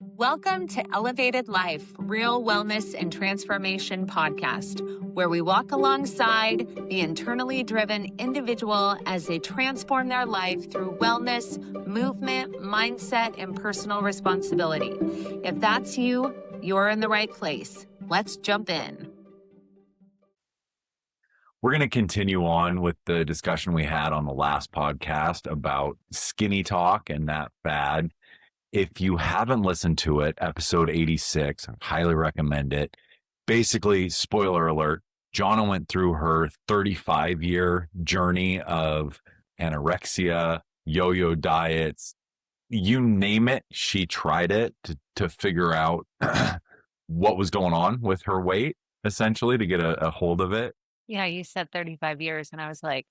Welcome to Elevated Life, Real Wellness and Transformation podcast, where we walk alongside the internally driven individual as they transform their life through wellness, movement, mindset, and personal responsibility. If that's you, you're in the right place. Let's jump in. We're going to continue on with the discussion we had on the last podcast about skinny talk and that fad. If you haven't listened to it, episode 86, I highly recommend it. Basically, spoiler alert, Johnna went through her 35-year journey of anorexia, yo-yo diets, you name it, she tried it to figure out what was going on with her weight, essentially, to get a hold of it. Yeah, you said 35 years, and I was like,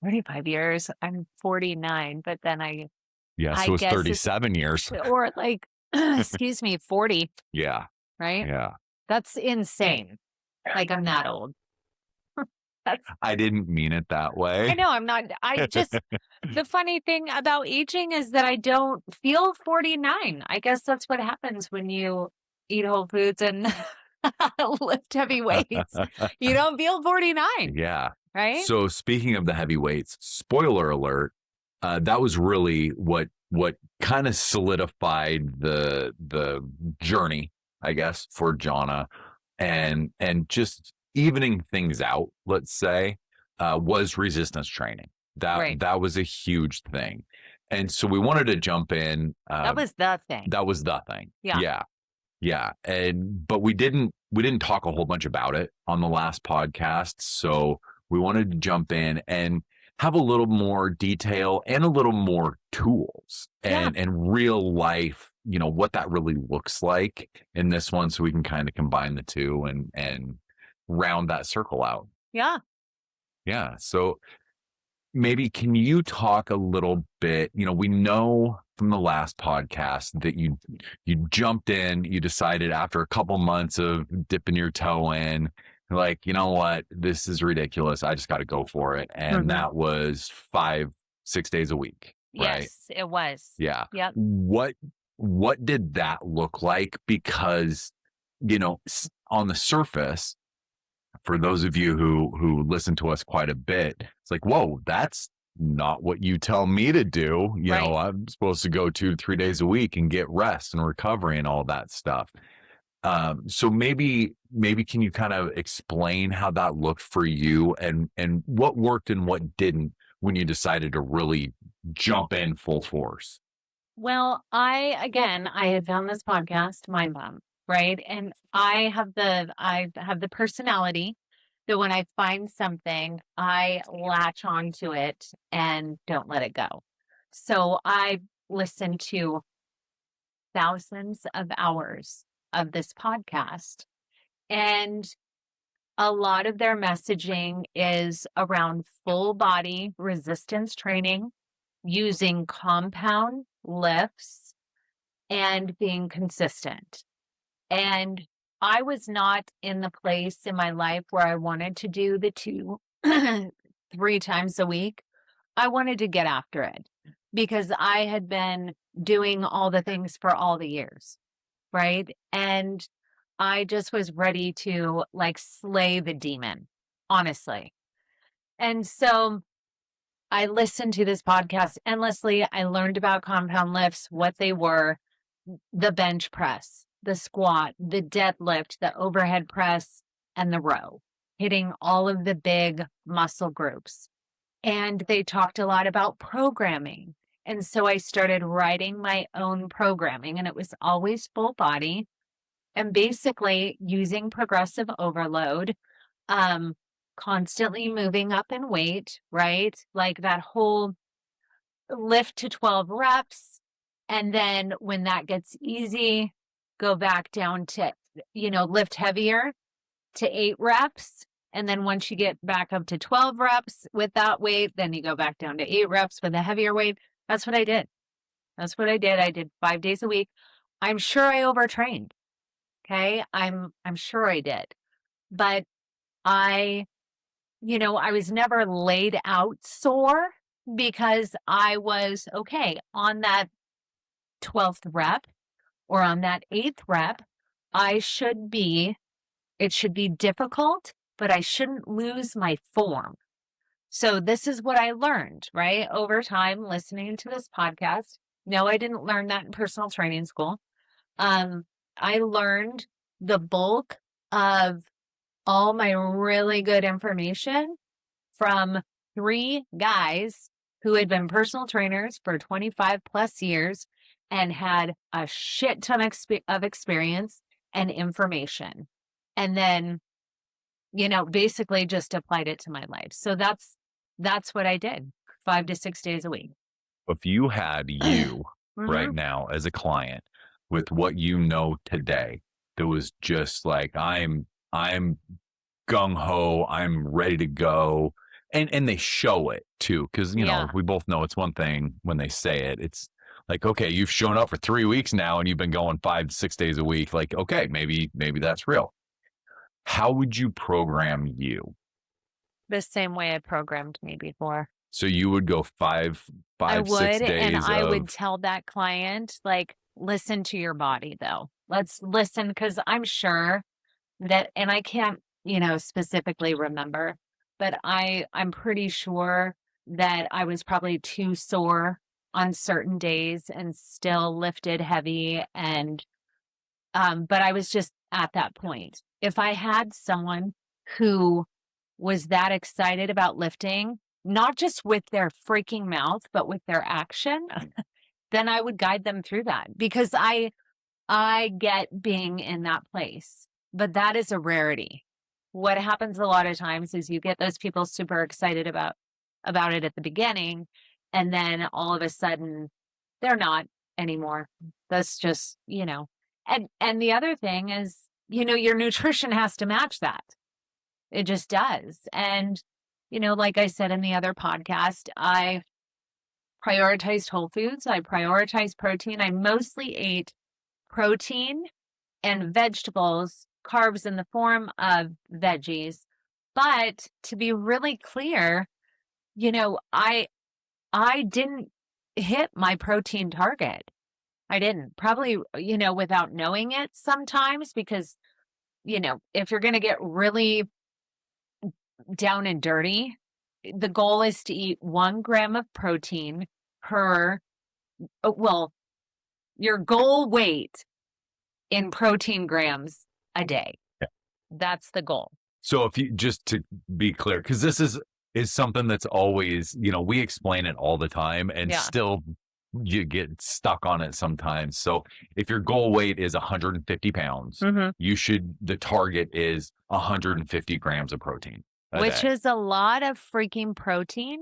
35 years? I'm 49, but then Yeah, so I it was guess 37 years. Or like, excuse me, 40, Yeah, right? yeah. That's insane. Like, I'm that old. I didn't mean it that way. I know I'm not. The funny thing about aging is that I don't feel 49. I guess that's what happens when you eat whole foods and lift heavy weights. You don't feel 49, Yeah. right? So speaking of the heavyweights, spoiler alert, that was really what kind of solidified the journey, I guess, for Johnna, and just evening things out, let's say, was resistance training. That was a huge thing. And so we wanted to jump in. That was the thing. That was the thing. Yeah. Yeah. But we didn't talk a whole bunch about it on the last podcast. So we wanted to jump in and have a little more detail and a little more tools and real life, what that really looks like in this one. So we can kind of combine the two and round that circle out. Yeah. Yeah. So maybe can you talk a little bit, we know from the last podcast that you jumped in, you decided after a couple months of dipping your toe in, like, you know what, this is ridiculous. I just got to go for it. And that was 5-6 days a week. Right? Yes, it was. Yeah. Yep. What did that look like? Because, on the surface, for those of you who listen to us quite a bit, it's like, whoa, that's not what you tell me to do. I'm supposed to go 2 to 3 days a week and get rest and recovery and all that stuff. So maybe can you kind of explain how that looked for you and what worked and what didn't when you decided to really jump in full force? Well, I had found this podcast, Mind Bomb, right? And I have the personality that when I find something, I latch onto it and don't let it go. So I listened to thousands of hours of this podcast, and a lot of their messaging is around full body resistance training, using compound lifts, and being consistent. And I was not in the place in my life where I wanted to do the 2, 3 times a week. I wanted to get after it because I had been doing all the things for all the years, right? And I just was ready to like slay the demon, honestly. And so I listened to this podcast endlessly. I learned about compound lifts, what they were, the bench press, the squat, the deadlift, the overhead press, and the row, hitting all of the big muscle groups. And they talked a lot about programming. And so I started writing my own programming, and it was always full body and basically using progressive overload, constantly moving up in weight, right? Like that whole lift to 12 reps. And then when that gets easy, go back down to, lift heavier to 8 reps. And then once you get back up to 12 reps with that weight, then you go back down to 8 reps with a heavier weight. That's what I did. I did 5 days a week. I'm sure I overtrained. Okay. I'm sure I did. But I was never laid out sore because I was okay on that 12th rep or on that 8th rep, it should be difficult, but I shouldn't lose my form. So this is what I learned, right? Over time, listening to this podcast. No, I didn't learn that in personal training school. Um, I learned the bulk of all my really good information from 3 guys who had been personal trainers for 25 plus years and had a shit ton of experience and information. And then, basically just applied it to my life. So that's what I did 5 to 6 days a week. If you had you right Mhm. now as a client with what you know today, that was just like, I'm gung ho, I'm ready to go. And they show it too, because Yeah. we both know it's one thing when they say it. It's like, okay, you've shown up for 3 weeks now and you've been going 5, 6 days a week. Like, okay, maybe that's real. How would you program you? The same way I programmed me before. So you would go five, I five, six would, and days I would of tell that client, like, listen to your body though. Let's listen because I'm sure that, and I can't, specifically remember, but I'm pretty sure that I was probably too sore on certain days and still lifted heavy. And but I was just at that point. If I had someone who was that excited about lifting, not just with their freaking mouth, but with their action, then I would guide them through that because I get being in that place, but that is a rarity. What happens a lot of times is you get those people super excited about it at the beginning, and then all of a sudden they're not anymore. That's just, and the other thing is, your nutrition has to match that. It just does. And, like I said in the other podcast, I prioritized whole foods. I prioritized protein. I mostly ate protein and vegetables, carbs in the form of veggies. But to be really clear, I didn't hit my protein target. I didn't. Probably, without knowing it sometimes because, if you're going to get really down and dirty, the goal is to eat 1 gram of protein per, well, your goal weight in protein grams a day. That's the goal. So if you just to be clear, because this is something that's always, we explain it all the time and Yeah. still you get stuck on it sometimes. So if your goal weight is 150 pounds, Mhm. the target is 150 grams of protein a Which day. is a lot of freaking protein.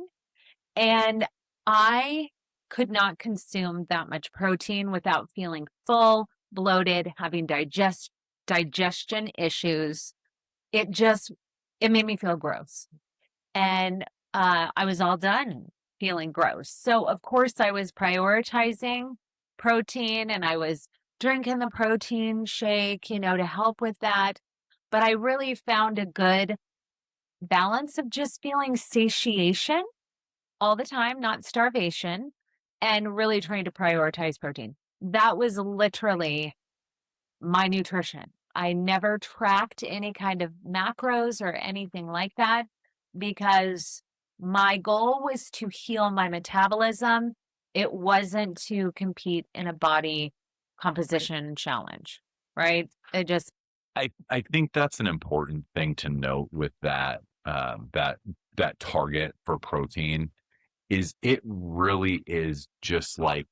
And I could not consume that much protein without feeling full, bloated, having digestion issues. It just it made me feel gross. And I was all done feeling gross. So of course I was prioritizing protein and I was drinking the protein shake, to help with that. But I really found a good balance of just feeling satiation all the time, not starvation, and really trying to prioritize protein. That was literally my nutrition. I never tracked any kind of macros or anything like that because my goal was to heal my metabolism. It wasn't to compete in a body composition challenge, right? It just, I think that's an important thing to note with that target for protein is it really is just like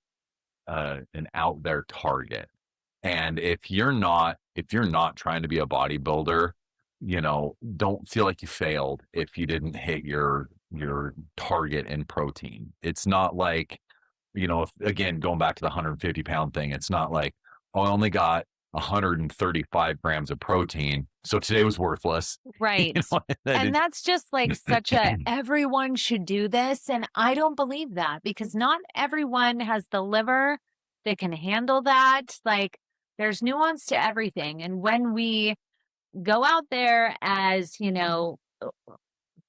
an out there target. And if you're not trying to be a bodybuilder, don't feel like you failed if you didn't hit your target in protein. It's not like, if again going back to the 150-pound thing, it's not like, oh, I only got 135 grams of protein, so today was worthless. right. That And it, that's just like such a everyone should do this. And I don't believe that because not everyone has the liver that can handle that. Like there's nuance to everything. And when we go out there as,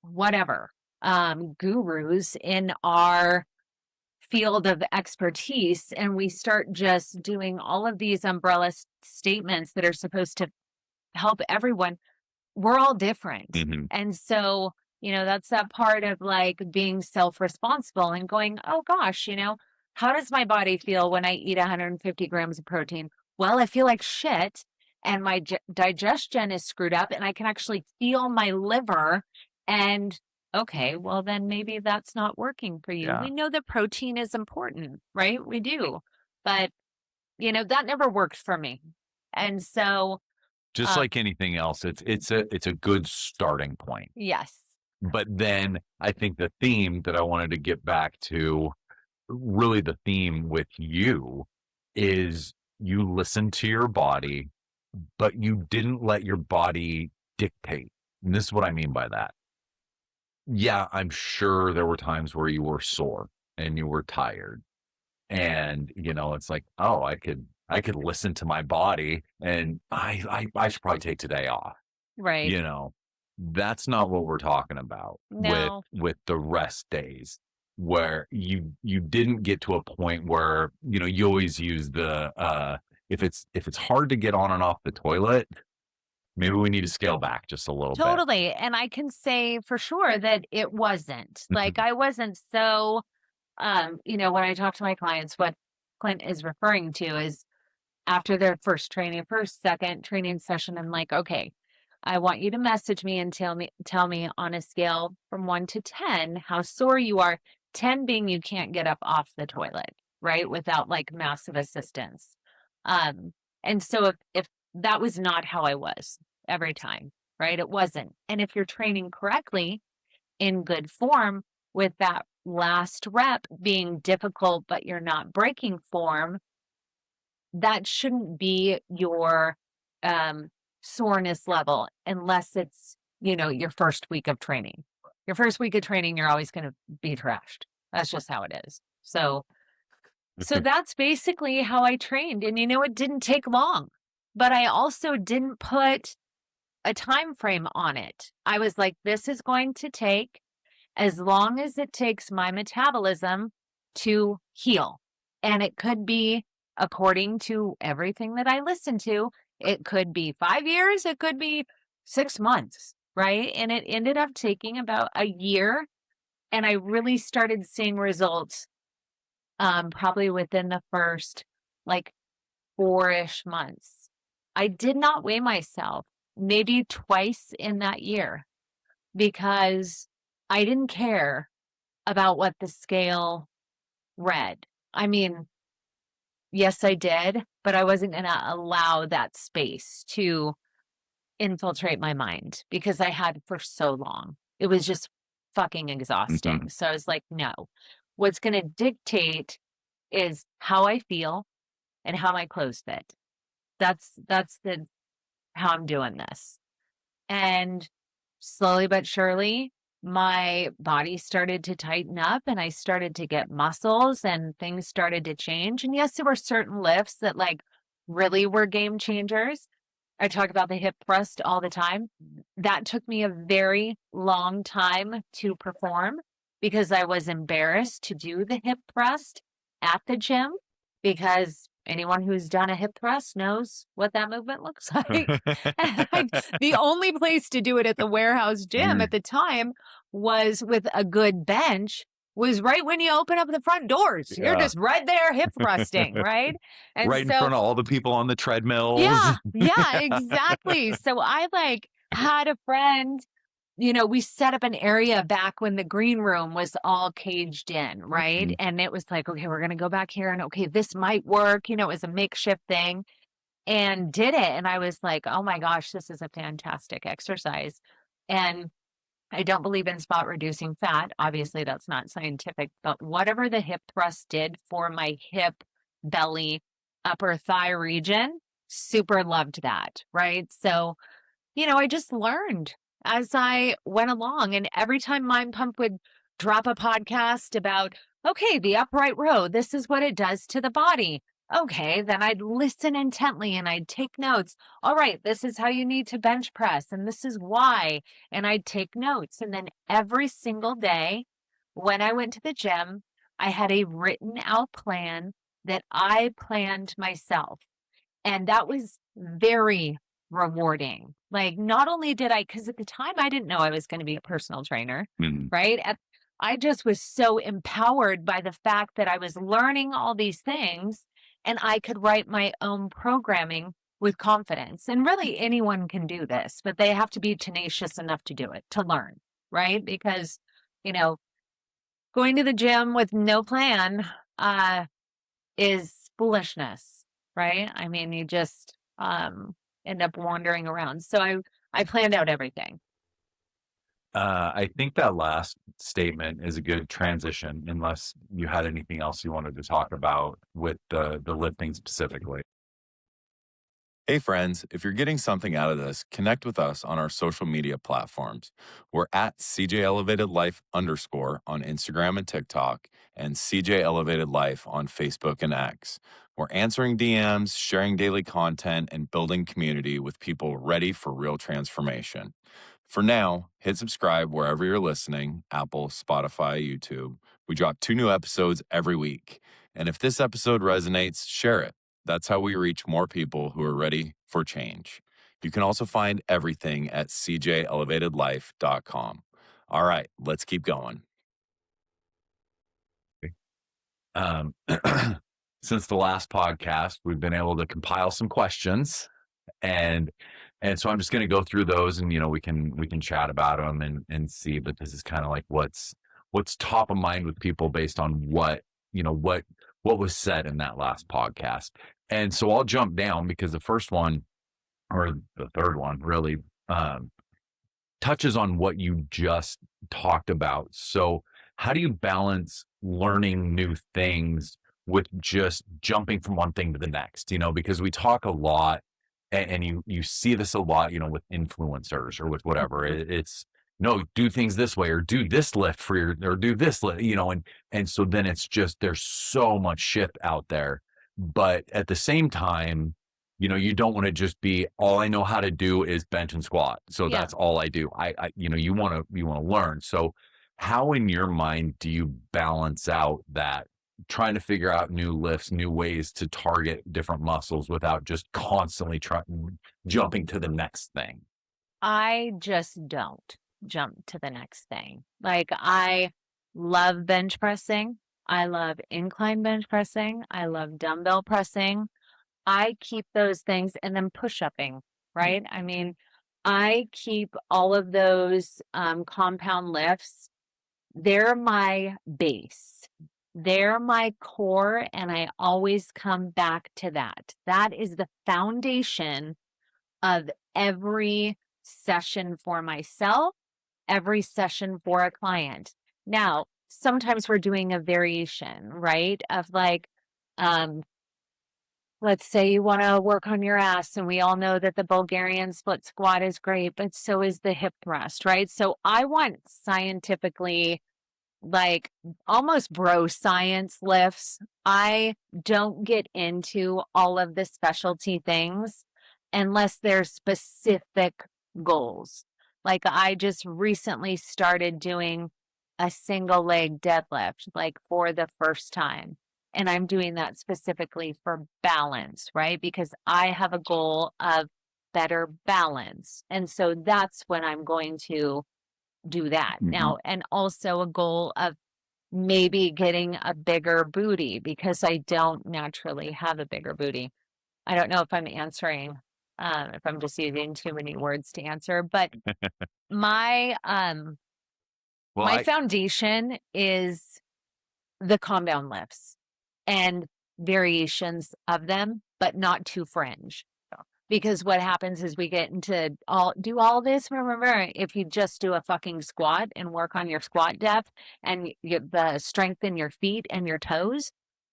whatever, gurus in our field of expertise and we start just doing all of these umbrella statements that are supposed to help everyone, we're all different. Mm-hmm. And so, that's that part of like being self-responsible and going, oh gosh, how does my body feel when I eat 150 grams of protein? Well, I feel like shit and my digestion is screwed up and I can actually feel my liver. And okay, well, then maybe that's not working for you. Yeah. We know that protein is important, right? We do. But, that never worked for me. And so, Just like anything else, it's a good starting point. yes. But then I think the theme that I wanted to get back to, really the theme with you, is you listen to your body, but you didn't let your body dictate. And this is what I mean by that. Yeah, I'm sure there were times where you were sore and you were tired. And, it's like, oh, I could listen to my body and I should probably take today off. Right. You know, that's not what we're talking about No. with the rest days, where you didn't get to a point where, you always use the if it's hard to get on and off the toilet, maybe we need to scale back just a little bit. Totally. And I can say for sure that it wasn't. Like I wasn't so when I talk to my clients, what Clint is referring to is after their first, second training session, I'm like, okay, I want you to message me and tell me on a scale from 1 to 10 how sore you are. 10 being you can't get up off the toilet, right? Without like massive assistance. And so if that was not how I was every time, right? It wasn't. And if you're training correctly in good form with that last rep being difficult, but you're not breaking form, that shouldn't be your soreness level unless it's, your first week of training. Your first week of training, you're always going to be trashed. That's just how it is. So that's basically how I trained. And it didn't take long, but I also didn't put a time frame on it. I was like, this is going to take as long as it takes my metabolism to heal. And it could be, according to everything that I listen to, it could be 5 years, it could be 6 months, right? And it ended up taking about a year. And I really started seeing results probably within the first like 4-ish months. I did not weigh myself maybe twice in that year because I didn't care about what the scale read. I mean, yes, I did, but I wasn't going to allow that space to infiltrate my mind because I had for so long. It was just fucking exhausting. Mhm. So I was like, no, what's going to dictate is how I feel and how my clothes fit. That's the how I'm doing this. And slowly but surely, my body started to tighten up and I started to get muscles and things started to change. And yes, there were certain lifts that like really were game changers. I talk about the hip thrust all the time. That took me a very long time to perform because I was embarrassed to do the hip thrust at the gym because anyone who's done a hip thrust knows what that movement looks like. The only place to do it at the warehouse gym at the time was with a good bench was right when you open up the front doors. You're Yeah. just right there hip thrusting, right? And Right in so front of all the people on the treadmills. yeah, exactly. So I like had a friend, we set up an area back when the green room was all caged in, right? Mhm. And it was like, okay, we're going to go back here and okay, this might work. It was a makeshift thing and did it. And I was like, oh my gosh, this is a fantastic exercise. And I don't believe in spot reducing fat. Obviously, that's not scientific, but whatever the hip thrust did for my hip, belly, upper thigh region, super loved that. Right. So, I just learned as I went along. And every time Mind Pump would drop a podcast about, okay, the upright row, this is what it does to the body. Okay, then I'd listen intently and I'd take notes. All right, this is how you need to bench press, and this is why. And I'd take notes. And then every single day when I went to the gym, I had a written out plan that I planned myself. And that was very rewarding. Like, not only did I, because at the time I didn't know I was going to be a personal trainer, Mhm. right? I just was so empowered by the fact that I was learning all these things and I could write my own programming with confidence. And really, anyone can do this, but they have to be tenacious enough to do it, to learn, right? Because, you know, going to the gym with no plan, uh, is foolishness, right? I mean, you just end up wandering around. So I planned out everything. I think that last statement is a good transition, unless you had anything else you wanted to talk about with the lifting specifically. Hey, friends, if you're getting something out of this, connect with us on our social media platforms. We're at CJ Elevated Life _ on Instagram and TikTok, and CJ Elevated Life on Facebook and X. We're answering DMs, sharing daily content, and building community with people ready for real transformation. For now, hit subscribe wherever you're listening: Apple, Spotify, YouTube. We drop 2 new episodes every week. And if this episode resonates, share it. That's how we reach more people who are ready for change. You can also find everything at cjelevatedlife.com. All right, let's keep going. Um, since the last podcast, we've been able to compile some questions, and so I'm just going to go through those, and we can chat about them and see. But this is kind of like what's top of mind with people based on what was said in that last podcast. And so I'll jump down because the first one, or the third one, really um, touches on what you just talked about. So, how do you balance learning new things with just jumping from one thing to the next? Because we talk a lot, and you see this a lot, with influencers or with whatever. It's no, do things this way, or do this lift for your, or do this lift, and so then it's just there's so much shit out there, but at the same time, you don't want to just be, all I know how to do is bench and squat, so Yeah. that's all I do. You want to learn. So how in your mind do you balance out that, trying to figure out new lifts, new ways to target different muscles without just constantly jumping to the next thing? I just don't jump to the next thing. Like, I love bench pressing. I love incline bench pressing. I love dumbbell pressing. I keep those things, and then push-upping, right? I mean, I keep all of those compound lifts. They're my base. They're my core, and I always come back to that. That is the foundation of every session for myself, every session for a client. Now, sometimes we're doing a variation, right? Of like, um, let's say you want to work on your ass, and we all know that the Bulgarian split squat is great, but so is the hip thrust, right? So I want scientifically, like, almost bro science lifts. I don't get into all of the specialty things unless they're specific goals. Like, I just recently started doing a single leg deadlift, like, for the first time. And I'm doing that specifically for balance, right? Because I have a goal of better balance. And so that's when I'm going to do that Mhm. now. And also a goal of maybe getting a bigger booty, because I don't naturally have a bigger booty. I don't know if I'm answering, if I'm just using too many words to answer, but my Well, my foundation is the compound lifts and variations of them, but not too fringe. Because what happens is we get into all this. Remember, if you just do a fucking squat and work on your squat depth and the strength in your feet and your toes,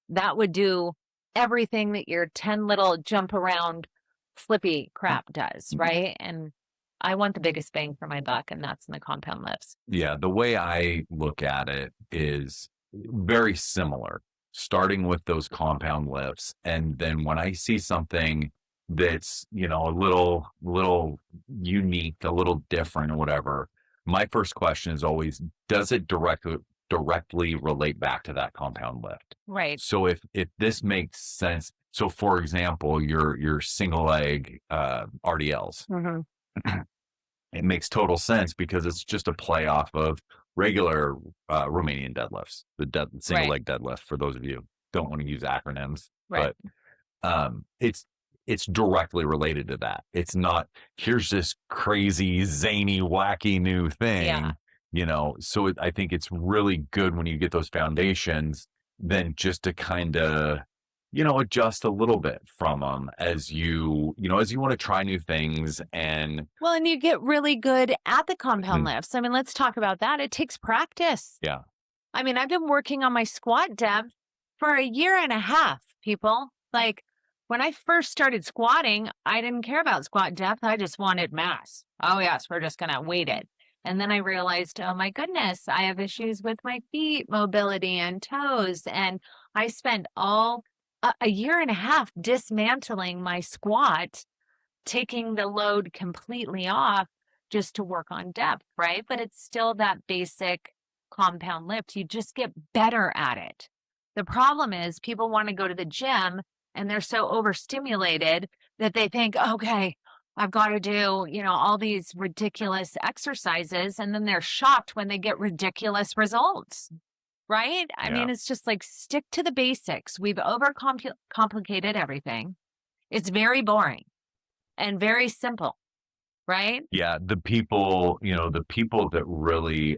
that would do everything that your 10 little jump around flippy crap does, right? And I want the biggest bang for my buck, and that's in the compound lifts. yeah, the way I look at it is very similar, starting with those compound lifts. And then when I see something that's, a little unique, a little different or whatever, my first question is always, does it directly relate back to that compound lift. Right. So if this makes sense, so for example, your single leg RDLs, it makes total sense because it's just a play off of regular Romanian deadlifts, the single leg deadlift. For those of you who don't want to use acronyms, but it's directly related to that. It's not, here's this crazy, zany, wacky new thing, so I think it's really good when you get those foundations, then just to kind of, adjust a little bit from them as you want to try new things. And you get really good at the compound lifts. I mean, let's talk about that. It takes practice. Yeah. I mean, I've been working on my squat depth for 1.5 years, people. Like, when I first started squatting, I didn't care about squat depth. I just wanted mass. Oh, yes, we're just going to weight it. And then I realized, oh my goodness, I have issues with my feet, mobility, and toes. And I spent all 1.5 years dismantling my squat, taking the load completely off just to work on depth, right? But it's still that basic compound lift. You just get better at it. The problem is people want to go to the gym and they're so overstimulated that they think, okay, I've got to do, all these ridiculous exercises. And then they're shocked when they get ridiculous results, right? I mean, it's just like, stick to the basics. We've overcomplicated everything. It's very boring and very simple, right? Yeah. The people that really,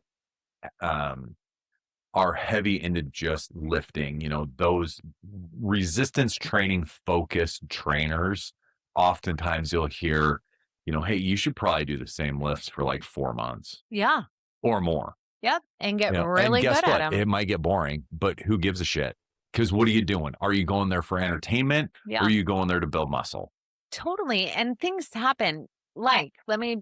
are heavy into just lifting, those resistance training focused trainers, oftentimes you'll hear, hey, you should probably do the same lifts for like 4 months. Yeah. Or more. Yep. And get And really guess good what? at them. It might get boring, but who gives a shit? Because what are you doing? Are you going there for entertainment? Yeah. Or are you going there to build muscle? Totally. And things happen. Like,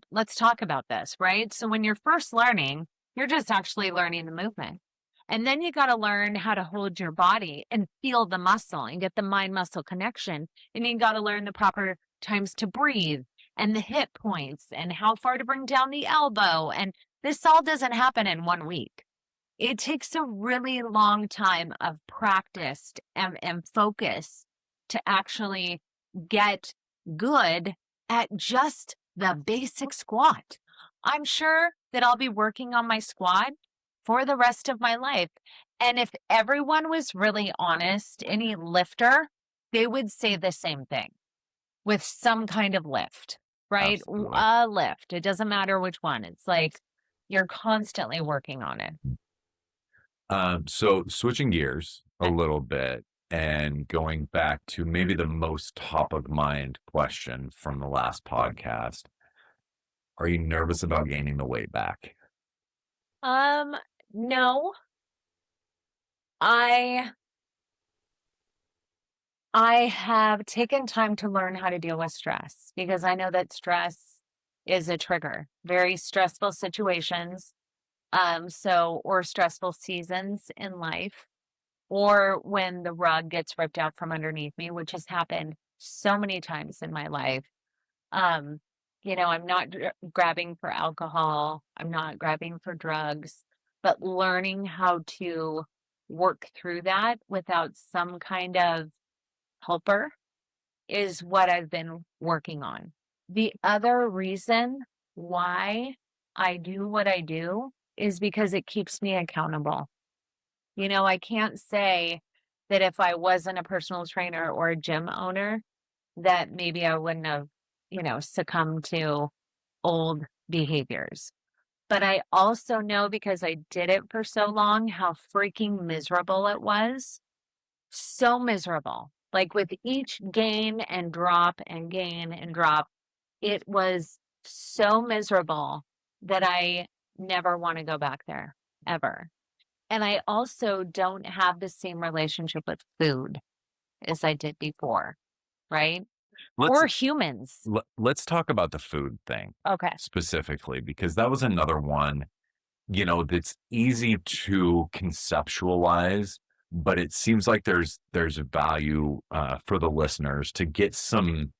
let's talk about this, right? So when you're first learning, you're just actually learning the movement. And then you got to learn how to hold your body and feel the muscle and get the mind muscle connection. And you got to learn the proper times to breathe and the hip points and how far to bring down the elbow. And this all doesn't happen in 1 week. It takes a really long time of practice and focus to actually get good at just the basic squat. I'm sure that I'll be working on my squat for the rest of my life. And if everyone was really honest, any lifter, they would say the same thing with some kind of lift, right? Absolutely. A lift. It doesn't matter which one. It's like you're constantly working on it. So switching gears a little bit and going back to maybe the most top of mind question from the last podcast. Are you nervous about gaining the weight back? No. I have taken time to learn how to deal with stress because I know that stress is a trigger. Very stressful situations, or stressful seasons in life, or when the rug gets ripped out from underneath me, which has happened so many times in my life. I'm not grabbing for alcohol. I'm not grabbing for drugs, but learning how to work through that without some kind of helper is what I've been working on. The other reason why I do what I do is because it keeps me accountable. I can't say that if I wasn't a personal trainer or a gym owner, that maybe I wouldn't have, succumbed to old behaviors. But I also know because I did it for so long, how freaking miserable it was. So miserable. Like with each gain and drop and gain and drop, it was so miserable that I never want to go back there ever. And I also don't have the same relationship with food as I did before, right? Or humans. Let's talk about the food thing. Okay. Specifically, because that was another one, that's easy to conceptualize, but it seems like there's a value for the listeners to get some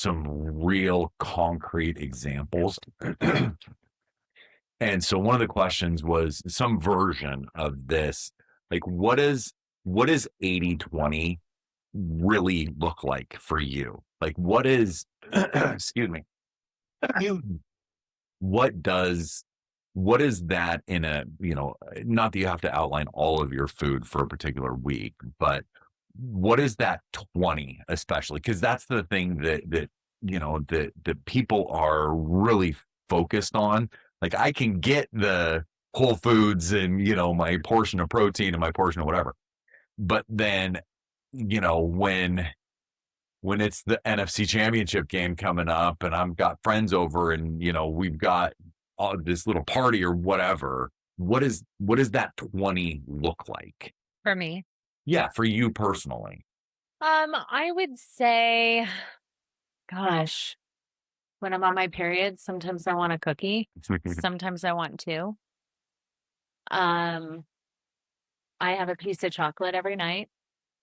real concrete examples. And so one of the questions was some version of this, like what is 80/20 really look like for you? Like what is excuse me. What does what is that in a, not that you have to outline all of your food for a particular week, but what is that 20 especially? Because that's the thing that people are really focused on. Like I can get the whole foods and my portion of protein and my portion of whatever. But then, when it's the NFC Championship game coming up and I've got friends over and we've got all this little party or whatever, what does that 20 look like? For me. Yeah, for you personally. I would say, gosh, when I'm on my period, sometimes I want a cookie, sometimes I want two. Um, I have a piece of chocolate every night,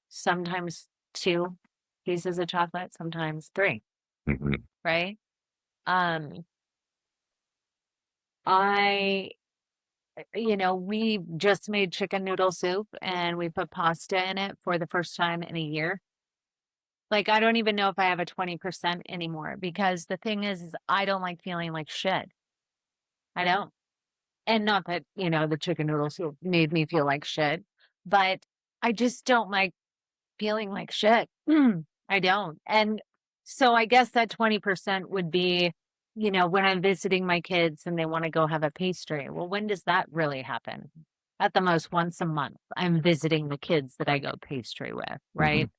sometimes two pieces of chocolate, sometimes three, Mhm. right? Um, I, we just made chicken noodle soup and we put pasta in it for the first time in a year. Like, I don't even know if I have a 20% anymore because the thing is I don't like feeling like shit. I don't. And not that, the chicken noodle soup made me feel like shit, but I just don't like feeling like shit. I don't. And so I guess that 20% would be, when I'm visiting my kids and they want to go have a pastry. Well, when does that really happen? At the most once a month, I'm visiting the kids that I go pastry with, right?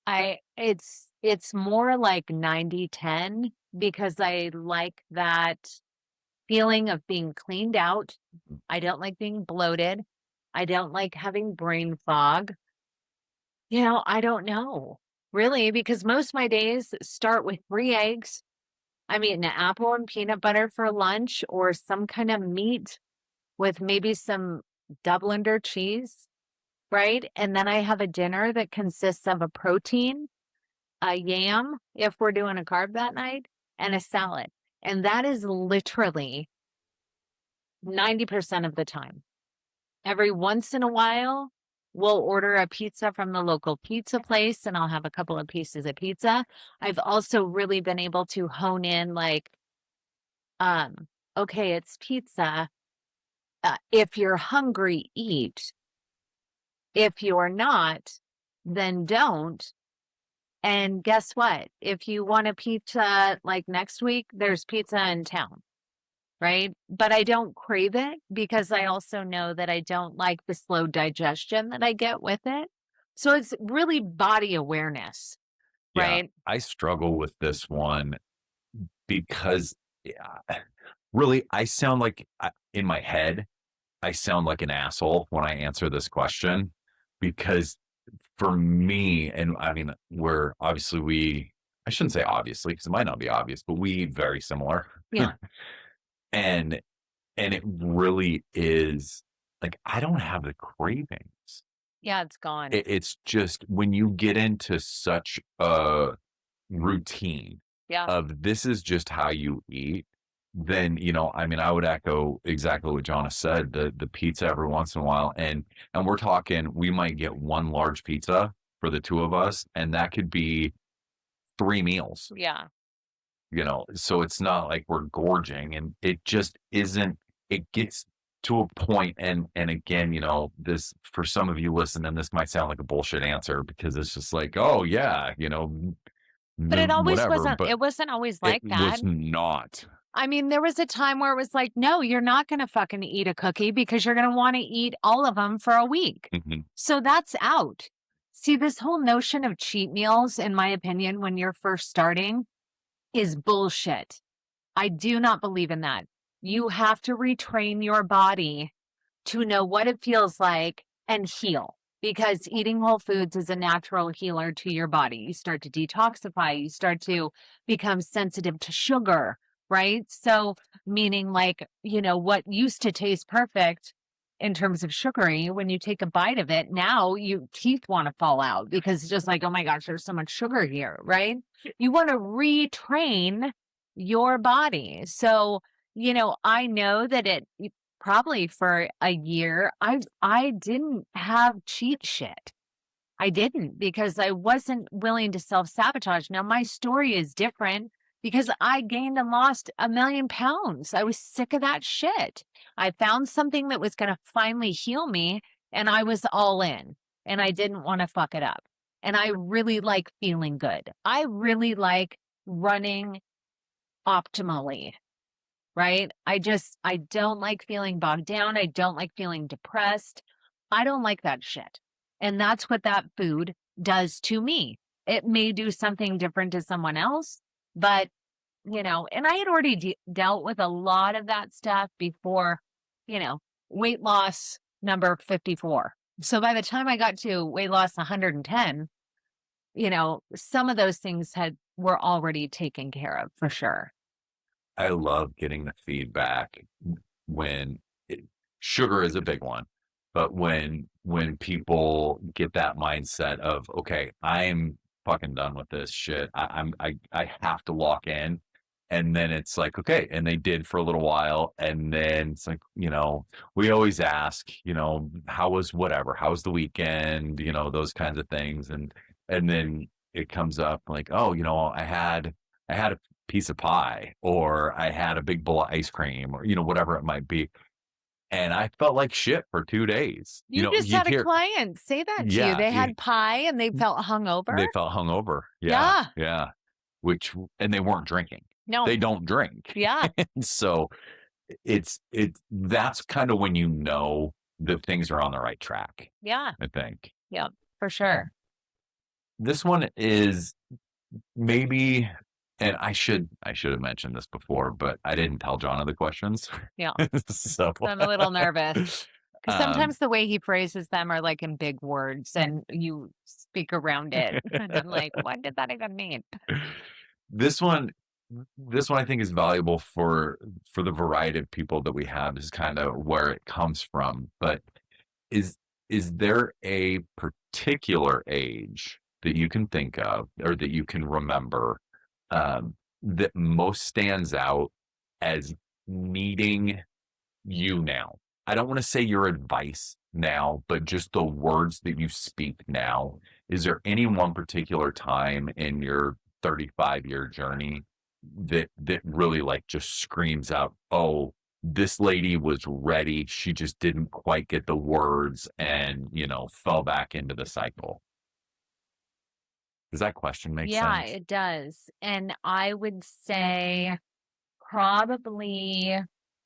Mhm. It's more like 90-10 because I like that feeling of being cleaned out. I don't like being bloated. I don't like having brain fog. I don't know really because most of my days start with 3 eggs. I'm eating an apple and peanut butter for lunch or some kind of meat with maybe some Dubliner cheese, right? And then I have a dinner that consists of a protein, a yam, if we're doing a carb that night, and a salad. And that is literally 90% of the time. Every once in a while, we'll order a pizza from the local pizza place and I'll have a couple of pieces of pizza. I've also really been able to hone in like, okay, it's pizza. If you're hungry, eat. If you're not, then don't. And guess what? If you want a pizza like next week, there's pizza in town, right? But I don't crave it because I also know that I don't like the slow digestion that I get with it. So it's really body awareness, Yeah, right? I struggle with this one because yeah, really I sound like in my head I sound like an asshole when I answer this question because for me, and I mean, I shouldn't say obviously because it might not be obvious, but we eat very similar. Yeah. and, and it really is like, I don't have the cravings. Yeah, it's gone. It's just when you get into such a routine Yeah. of this is just how you eat, then I mean, I would echo exactly what Johnna said, the pizza every once in a while. And we're talking we might get one large pizza for the two of us, and that could be 3 meals, Yeah. so it's not like we're gorging, and it just isn't. It gets to a point, and again, this, for some of you listening, this might sound like a bullshit answer because it's just like, oh yeah, But it always whatever, wasn't, but it wasn't always it like that. was not. I mean, there was a time where it was like, no, you're not going to fucking eat a cookie because you're going to want to eat all of them for a week. Mhm. So that's out. See, this whole notion of cheat meals, in my opinion, when you're first starting is bullshit. I do not believe in that. You have to retrain your body to know what it feels like and heal because eating whole foods is a natural healer to your body. You start to detoxify, you start to become sensitive to sugar, right? So, meaning like, what used to taste perfect in terms of sugary, when you take a bite of it, now your teeth want to fall out because it's just like, oh my gosh, there's so much sugar here, right? You want to retrain your body. So, I know that probably for a year, I didn't have cheat shit. I didn't because I wasn't willing to self-sabotage. Now my story is different because I gained and lost 1,000,000 pounds. I was sick of that shit. I found something that was going to finally heal me and I was all in and I didn't want to fuck it up. And I really like feeling good. I really like running optimally, right? I don't like feeling bogged down. I don't like feeling depressed. I don't like that shit. And that's what that food does to me. It may do something different to someone else, but and I had already dealt with a lot of that stuff before, you know, weight loss number 54. So by the time I got to weight loss 110, some of those things were already taken care of for sure. I love getting the feedback when sugar is a big one, but when people get that mindset of, okay, I'm fucking done with this shit. I have to lock in. And then it's like, okay, and they did for a little while. And then it's like, we always ask, how was whatever, how was the weekend, those kinds of things. And then it comes up like, oh, I had a piece of pie, or I had a big bowl of ice cream, or whatever it might be, and I felt like shit for 2 days. You just You'd had a hear, client say that to you. yeah, They had pie and they felt hungover? they felt hungover. Yeah, Yeah. yeah. And they weren't drinking. No. They don't drink. Yeah. So that's kind of when that things are on the right track. Yeah. I think. Yeah, for sure. This one is maybe, and I should have mentioned this before, but I didn't tell Johnna the questions. Yeah. So I'm a little nervous because um, sometimes the way he phrases them are like in big words and you speak around it. And I'm like, what did that even mean? this one I think is valuable for the variety of people that we have, is kind of where it comes from. But is there a particular age that you can think of or that you can remember, that most stands out as needing you now? I don't want to say your advice now, but just the words that you speak now. Is there any one particular time in your 35-year journey that really like just screams out, oh, this lady was ready, she just didn't quite get the words and fell back into the cycle? Does that question make Yeah, sense? it does. And I would say probably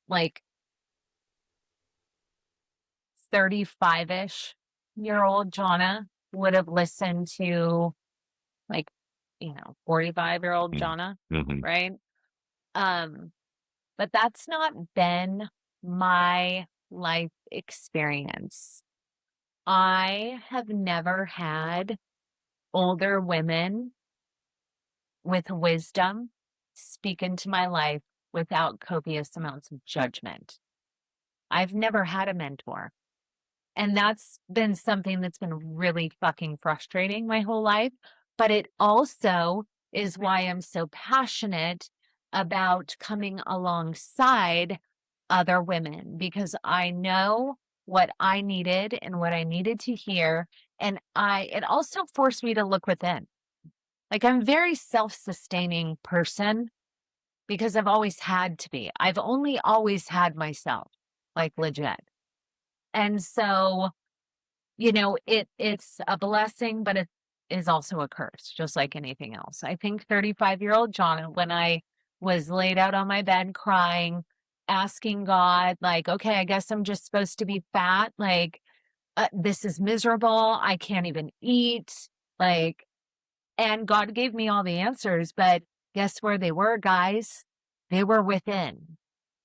like 35-ish year old Johnna would have listened to like, 45-year-old Johnna, Mm-hmm. right? But that's not been my life experience. I have never had older women with wisdom speak into my life without copious amounts of judgment. I've never had a mentor. And that's been something that's been really fucking frustrating my whole life. But it also is why I'm so passionate about coming alongside other women, because I know what I needed and what I needed to hear. And it also forced me to look within. Like, I'm a very self-sustaining person because I've always had to be. I've only always had myself, like legit. And so it's a blessing, but it is also a curse, just like anything else. I think 35-year-old Johnna, when I was laid out on my bed crying, asking God, like, okay, I guess I'm just supposed to be fat. Like, this is miserable. I can't even eat. Like, and God gave me all the answers, but guess where they were, guys? They were within.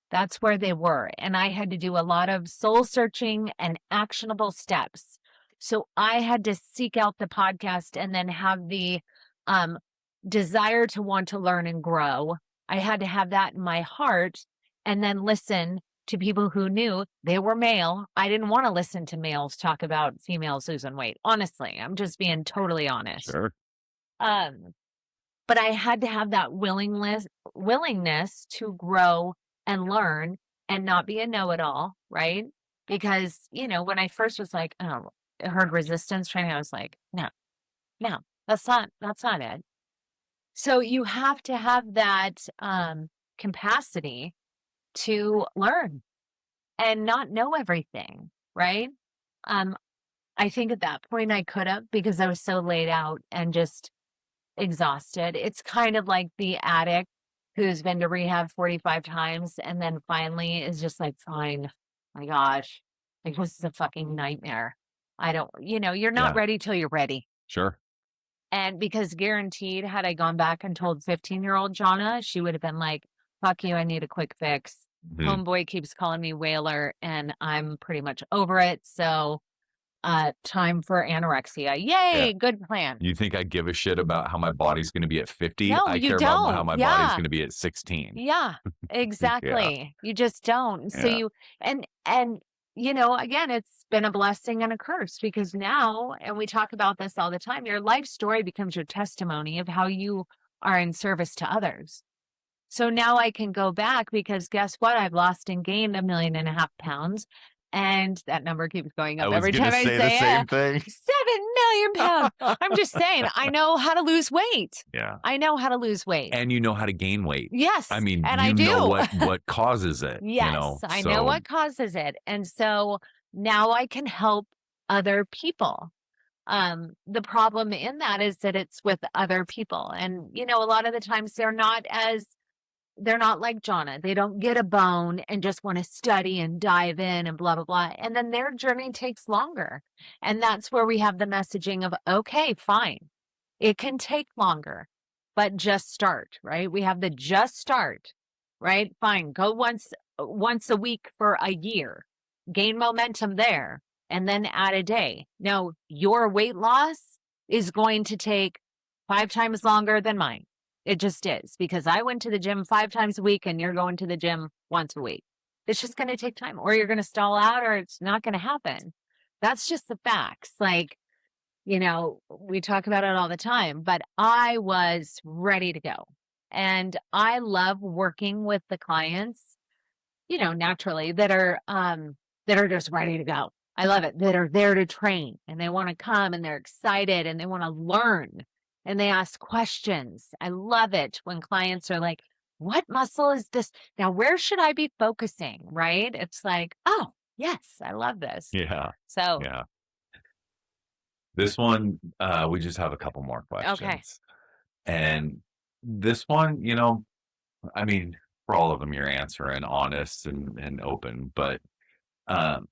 That's where they were. And I had to do a lot of soul searching and actionable steps. So I had to seek out the podcast and then have the desire to want to learn and grow. I had to have that in my heart and then listen to people who knew they were male. I didn't want to listen to males talk about females losing weight. Honestly, I'm just being totally honest. Sure. But I had to have that willingness to grow and learn and not be a know-it-all, right? Because, when I first was like, oh, heard resistance training, I was like, no, no, that's not it. So you have to have that capacity to learn and not know everything, right? Um, I think at that point I could have, because I was so laid out and just exhausted. It's kind of like the addict who's been to rehab 45 times and then finally is just like, fine, my gosh, like this is a fucking nightmare. I don't, you're not Yeah. ready till you're ready. Sure. And because guaranteed, had I gone back and told 15-year-old Johnna, she would have been like, fuck you, I need a quick fix. Mhm. Homeboy keeps calling me whaler and I'm pretty much over it. So time for anorexia. Yeah. Yay, good plan. You think I give a shit about how my body's going to be at 50? No, I you care about how don't. my body's Yeah. going to be at 16. Yeah, exactly. You just don't. So Yeah. and again, it's been a blessing and a curse because now, and we talk about this all the time, your life story becomes your testimony of how you are in service to others. So now I can go back because guess what? I've lost and gained 1.5 million pounds. And that number keeps going I up was every going time to I say the say same it. thing. 7 million pounds. I'm just saying, I know how to lose weight. Yeah. I know how to lose weight. And you know how to gain weight. Yes. I mean, and you I do. know what causes it. Yes, I know So what causes it. And so now I can help other people. The problem in that is that it's with other people. And, a lot of the times they're not like Johnna. They don't get a bone and just want to study and dive in and blah, blah, blah. And then their journey takes longer. And that's where we have the messaging of, okay, fine. It can take longer, but just start, right? We have the just start, right? Fine. Go once a week for a year, gain momentum there, and then add a day. Now, your weight loss is going to take 5 times longer than mine. It just is because I went to the gym 5 times a week and you're going to the gym once a week. It's just going to take time, or you're going to stall out, or it's not going to happen. That's just the facts. Like, we talk about it all the time, but I was ready to go. And I love working with the clients, naturally that are just ready to go. I love it. That are there to train and they want to come and they're excited and they want to learn and they ask questions. I love it when clients are like, what muscle is this? Now, where should I be focusing? Right? It's like, oh, yes, I love this. yeah. So, Yeah. This one, we just have a couple more questions. Okay. And this one, I mean, for all of them, you're answering honest and open, but um,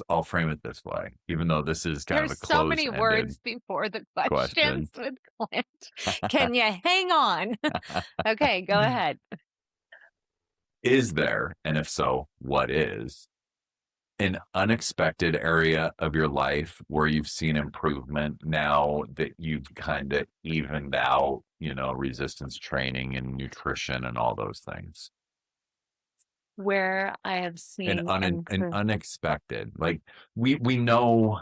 I'll frame it this way, even though this is kind of a there's so many closed-ended words before the question. questions with Clint. Can you hang on? Okay, go ahead. Is there, and if so, what is an unexpected area of your life where you've seen improvement now that you've kind of evened out, resistance training and nutrition and all those things? Where I have seen An improvement. unexpected, like we know,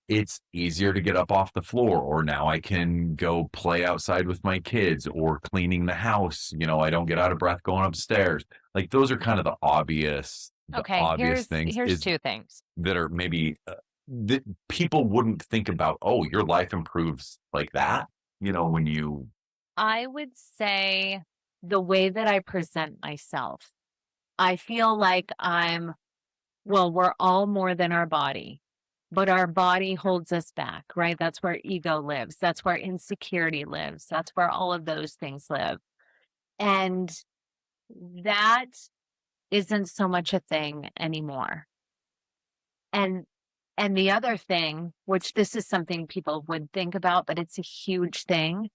it's easier to get up off the floor, or now I can go play outside with my kids, or cleaning the house. I don't get out of breath going upstairs. Like those are kind of the obvious Okay, things here's is two things. that are maybe that people wouldn't think about. Oh, your life improves like that. When you I would say the way that I present myself. I feel like we're all more than our body, but our body holds us back, right? That's where ego lives. That's where insecurity lives. That's where all of those things live. And that isn't so much a thing anymore. And the other thing, which this is something people would think about, but it's a huge thing.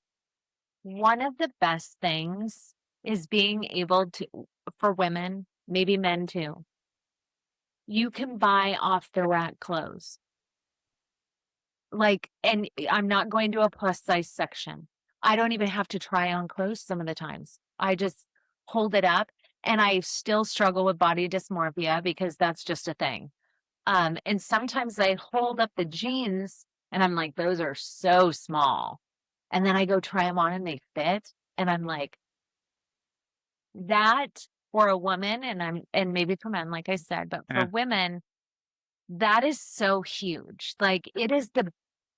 One of the best things is being able to, for women, maybe men too, you can buy off the rack clothes. Like, and I'm not going to a plus size section. I don't even have to try on clothes some of the times. I just hold it up, and I still struggle with body dysmorphia because that's just a thing. And sometimes I hold up the jeans and I'm like, those are so small. And then I go try them on and they fit. And I'm like, that for a woman, and maybe for men, like I said, but for women, that is so huge. Like it is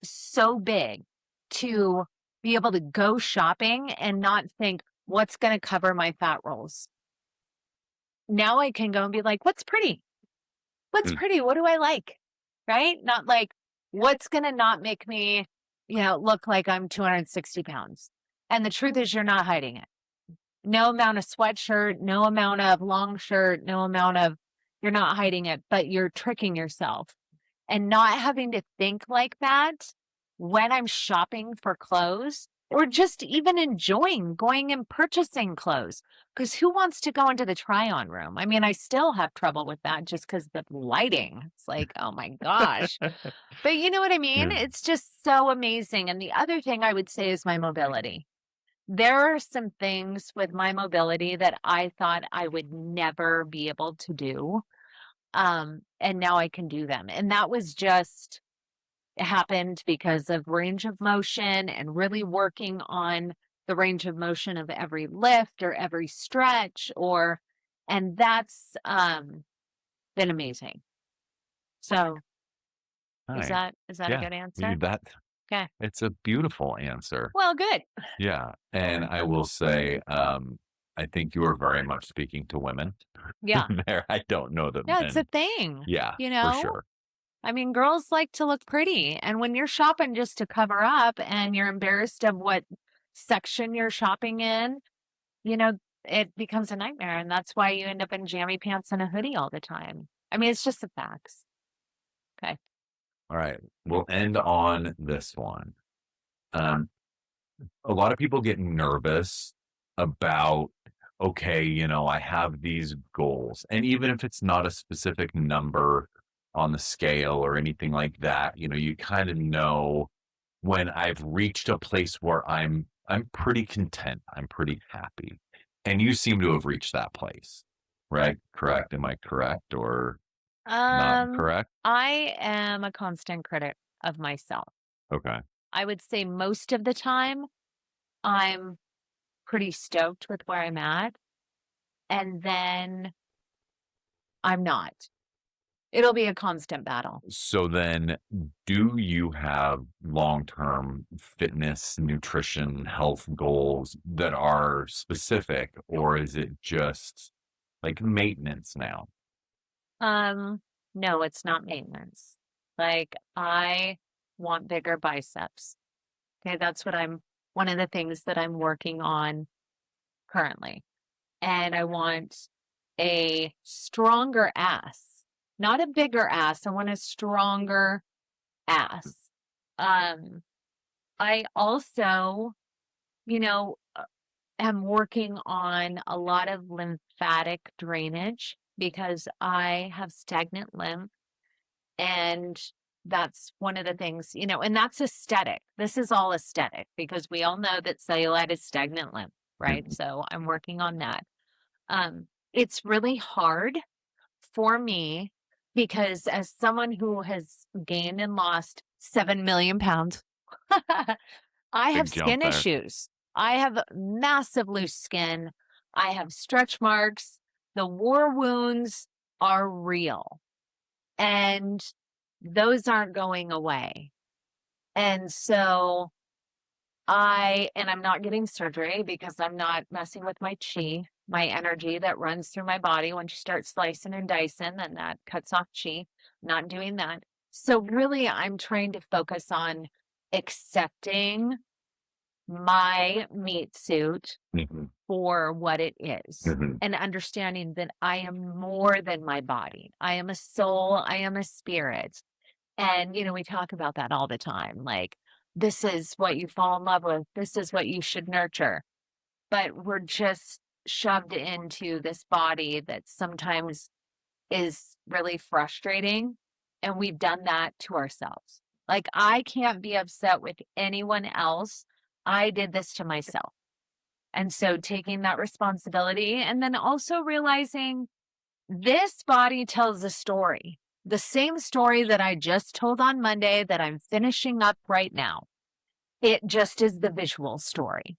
so big to be able to go shopping and not think what's going to cover my fat rolls. Now I can go and be like, what's pretty? What's pretty? What do I like? Right? Not like what's going to not make me, look like I'm 260 pounds. And the truth is you're not hiding it. No amount of sweatshirt, no amount of long shirt, you're not hiding it, but you're tricking yourself. And not having to think like that when I'm shopping for clothes or just even enjoying going and purchasing clothes. Because who wants to go into the try-on room? I mean, I still have trouble with that just because the lighting. It's like, oh my gosh. But you know what I mean? Yeah. It's just so amazing. And the other thing I would say is my mobility. There are some things with my mobility that I thought I would never be able to do. And now I can do them. And that was just happened because of range of motion and really working on the range of motion of every lift or every stretch and that's been amazing. So Nice. is that a Yeah. good answer? Okay. It's a beautiful answer. Well, good. Yeah. And I will say, I think you are very much speaking to women Yeah. there. I don't know that Yeah, it's a men. thing. Yeah, You for know? sure. I mean, girls like to look pretty. And when you're shopping just to cover up and you're embarrassed of what section you're shopping in, it becomes a nightmare. And that's why you end up in jammy pants and a hoodie all the time. I mean, it's just the facts. Okay. All right. We'll end on this one. Um, a lot of people get nervous about, okay, I have these goals. And even if it's not a specific number on the scale or anything like that, you kind of know when I've reached a place where I'm pretty content, I'm pretty happy. And you seem to have reached that place, right? Correct? Am I correct or not correct? I am a constant critic of myself. Okay. I would say most of the time I'm pretty stoked with where I'm at. And then I'm not. It'll be a constant battle. So then, do you have long-term fitness, nutrition, health goals that are specific, or is it just like maintenance now? No, it's not maintenance. Like I want bigger biceps. Okay, that's one of the things that I'm working on currently. And I want a stronger ass, not a bigger ass. I want a stronger ass. I also, you know, am working on a lot of lymphatic drainage because I have stagnant lymph. And that's one of the things, and that's aesthetic. This is all aesthetic because we all know that cellulite is stagnant lymph, right? So I'm working on that. It's really hard for me because as someone who has gained and lost 7 million pounds, I have Big jump skin there. issues. I have massive loose skin. I have stretch marks. The war wounds are real. And those aren't going away. And so I'm not getting surgery because I'm not messing with my chi, my energy that runs through my body. Once you start slicing and dicing, then that cuts off chi. Not doing that. So really, I'm trying to focus on accepting my meat suit Mhm. for what it is Mhm. and understanding that I am more than my body. I am a soul. I am a spirit. And, we talk about that all the time. Like, this is what you fall in love with. This is what you should nurture. But we're just shoved into this body that sometimes is really frustrating. And we've done that to ourselves. Like, I can't be upset with anyone else. I did this to myself. And so taking that responsibility and then also realizing this body tells a story, the same story that I just told on Monday that I'm finishing up right now. It just is the visual story,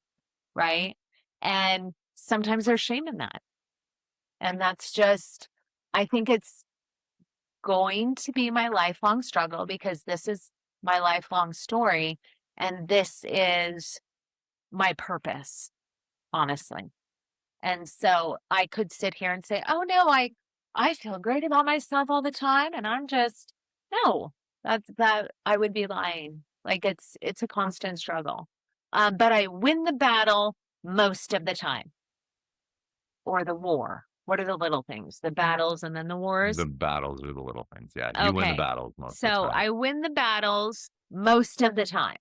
right? And sometimes there's shame in that. And that's just, I think it's going to be my lifelong struggle because this is my lifelong story. And this is my purpose, honestly. And so I could sit here and say, oh no, I feel great about myself all the time. And I'm just, no, that I would be lying. Like it's a constant struggle. But I win the battle most of the time. Or the war. What are the little things? The battles and then the wars? The battles are the little things. Yeah. You win the Okay. battles most of the So time. I win the battles most of the time.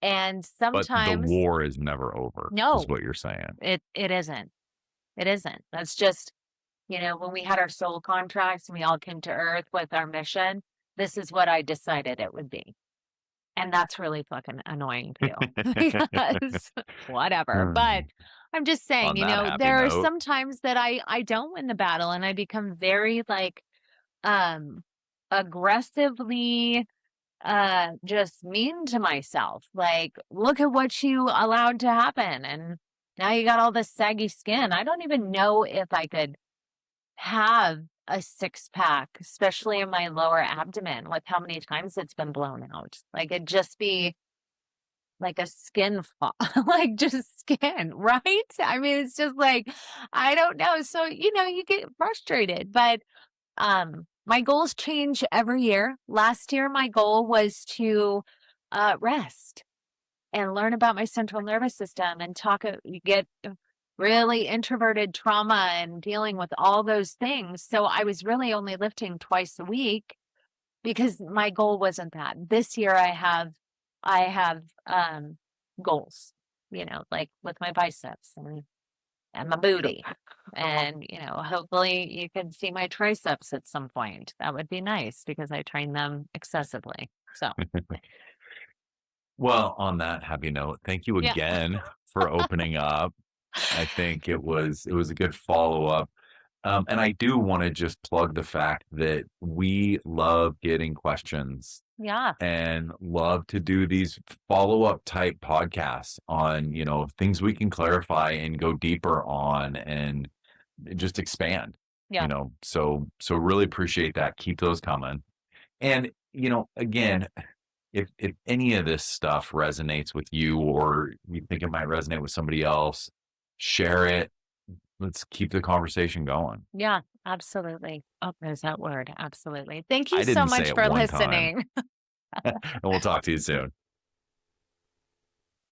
And But the sometimes war is never over. No. Is what you're saying. it isn't. It isn't. That's just, when we had our soul contracts and we all came to Earth with our mission, this is what I decided it would be. And that's really fucking annoying too. Because whatever. But I'm just saying, On that happy there are note. some times that I don't win the battle and I become very like aggressively just mean to myself. Like, look at what you allowed to happen. And now you got all this saggy skin. I don't even know if I could have a six pack, especially in my lower abdomen, with how many times it's been blown out. Like it'd just be like a skin fall, like just skin, right? I mean, it's just like, I don't know. So, you get frustrated, but my goals change every year. Last year, my goal was to rest and learn about my central nervous system and get really introverted trauma and dealing with all those things. So I was really only lifting twice a week because my goal wasn't that. This year I have goals, like with my biceps and my booty. And, hopefully you can see my triceps at some point. That would be nice because I train them excessively. So, Well, on that happy note, thank you Yeah. again for opening up. I think it was a good follow-up. And I do want to just plug the fact that we love getting questions yeah, and love to do these follow-up type podcasts on, things we can clarify and go deeper on and just expand, yeah, so really appreciate that. Keep those coming. And, again, if any of this stuff resonates with you or you think it might resonate with somebody else, share it. Let's keep the conversation going. yeah, absolutely. Oh, there's that word. Absolutely. Thank I you so didn't say much it for one time. listening. And we'll talk to you soon.